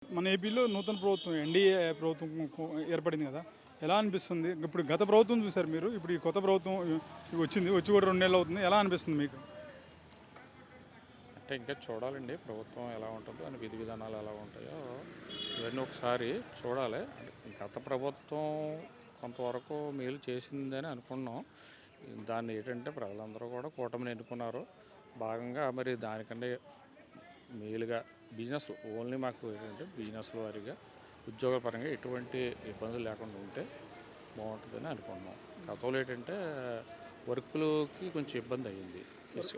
మన ఏపీలో నూతన ప్రభుత్వం ఎన్డీఏ ప్రభుత్వం ఏర్పడింది కదా. ఎలా అనిపిస్తుంది? ఇప్పుడు గత ప్రభుత్వం చూసారు మీరు, ఇప్పుడు ఈ కొత్త ప్రభుత్వం వచ్చింది, వచ్చి కూడా 2 నెలలు అవుతుంది. ఎలా అనిపిస్తుంది మీకు? అంటే ఇంకా చూడాలండి ప్రభుత్వం ఎలా ఉంటుందో అని విధి విధానాలు ఎలా ఉంటాయో ఇవన్నీ ఒకసారి చూడాలి. అంటే గత ప్రభుత్వం కొంతవరకు మేలు చేసిందని అనుకున్నాం. దాన్ని ఏంటంటే ప్రజలందరూ కూడా కూటమిని ఎన్నుకున్నారు. భాగంగా మరి దానికంటే మేలుగా బిజినెస్ ఓన్లీ మాకు ఏంటంటే బిజినెస్ వారీగా ఉద్యోగ పరంగా ఎటువంటి ఇబ్బందులు లేకుండా ఉంటే బాగుంటుందని అనుకున్నాం. గతంలో ఏంటంటే వర్కులకి కొంచెం ఇబ్బంది అయ్యింది.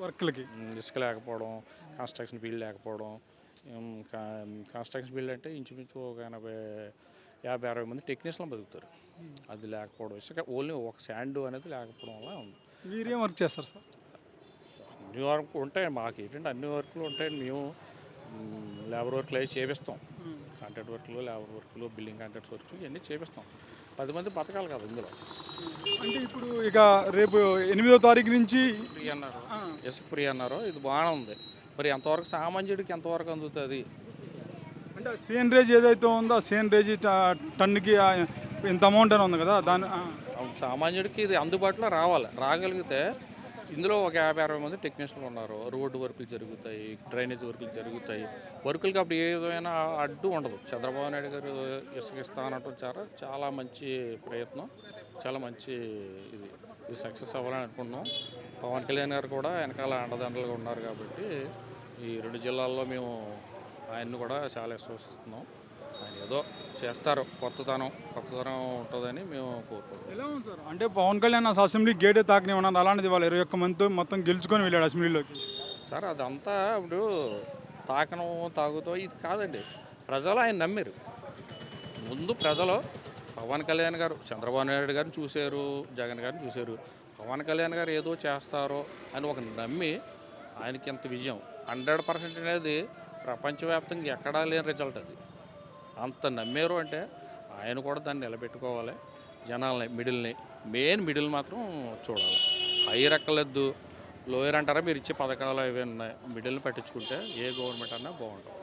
వర్క్లకి ఇసుక లేకపోవడం, కన్స్ట్రక్షన్ ఫీల్డ్ లేకపోవడం. కన్స్ట్రక్షన్ ఫీల్డ్ అంటే ఇంచుమించు ఒక 50-60 మంది టెక్నీషియన్లు బతుకుతారు. అది లేకపోవడం, ఇసుక ఓన్లీ ఒక శాండ్ అనేది లేకపోవడం వల్ల ఉంది. మీరేం వర్క్ చేస్తారు సార్? అన్ని వర్క్ ఉంటాయి మాకు ఏంటంటే అన్ని వర్క్లు ఉంటాయి. మేము లేబర్ వర్క్లు అవి చేపిస్తాం. కాంట్రాక్ట్ వర్క్లు, లేబర్ వర్క్లు, బిల్డింగ్ కాంట్రాక్ట్స్ వర్క్లు ఇవన్నీ చేపిస్తాం. 10 మంది బతకాలి కదా ఇందులో. అంటే ఇప్పుడు ఇక రేపు 8వ తారీఖు నుంచి ఫ్రీ అన్నారు, ఇసుక ఫ్రీ అన్నారు. ఇది బాగానే ఉంది. మరి ఎంతవరకు సామాన్యుడికి ఎంతవరకు అందుతుంది? అంటే సేనరేజ్ ఏదైతే ఉందో ఆ సేనరేజ్ టన్నుకి ఇంత అమౌంట్ అని ఉంది కదా, దాని సామాన్యుడికి ఇది అందుబాటులో రావాలి. రాగలిగితే ఇందులో ఒక 50-60 మంది టెక్నీషియన్లు ఉన్నారు. రోడ్డు వర్కులు జరుగుతాయి, డ్రైనేజ్ వర్కులు జరుగుతాయి. వర్కులకి అప్పుడు ఏ విధమైన అడ్డు ఉండదు. చంద్రబాబు నాయుడు గారు ఇసుక ఇస్తానంటూ చాలా మంచి ప్రయత్నం, చాలా మంచి ఇది సక్సెస్ అవ్వాలని అనుకుంటున్నాం. పవన్ కళ్యాణ్ గారు కూడా వెనకాల అండదండలుగా ఉన్నారు కాబట్టి ఈ 2 జిల్లాల్లో మేము ఆయన్ని కూడా చాలా విశ్వసిస్తున్నాం. ఆయన ఏదో చేస్తారు, కొత్తదనం ఉంటుందని మేము కోరుకుంటున్నాం. ఎలా ఉంది సార్? అంటే పవన్ కళ్యాణ్ అసెంబ్లీ గేటే తాకనివ్వన్నారు, అలాంటిది వాళ్ళు 21 మందితో మొత్తం గెలుచుకొని వెళ్ళాడు అసెంబ్లీలోకి. సార్ అదంతా ఇప్పుడు తాగుతో ఇది కాదండి. ప్రజలు ఆయన నమ్మారు. ముందు ప్రజలు పవన్ కళ్యాణ్ గారు చంద్రబాబు నాయుడు గారిని చూశారు, జగన్ గారిని చూశారు. పవన్ కళ్యాణ్ గారు ఏదో చేస్తారో అని ఒక నమ్మి ఆయనకి ఎంత విజయం 100% అనేది ప్రపంచవ్యాప్తంగా ఎక్కడా లేని రిజల్ట్. అది అంత నమ్మారు అంటే ఆయన కూడా దాన్ని నిలబెట్టుకోవాలి. జనాల్ని మెయిన్ మిడిల్ మాత్రం చూడాలి. హైయర్ ఎక్కలేదు, లోయర్ అంటారా మీరు ఇచ్చే పథకాలు అవి ఉన్నాయి. మిడిల్ని పట్టించుకుంటే ఏ గవర్నమెంట్ అన్నా బాగుంటుంది.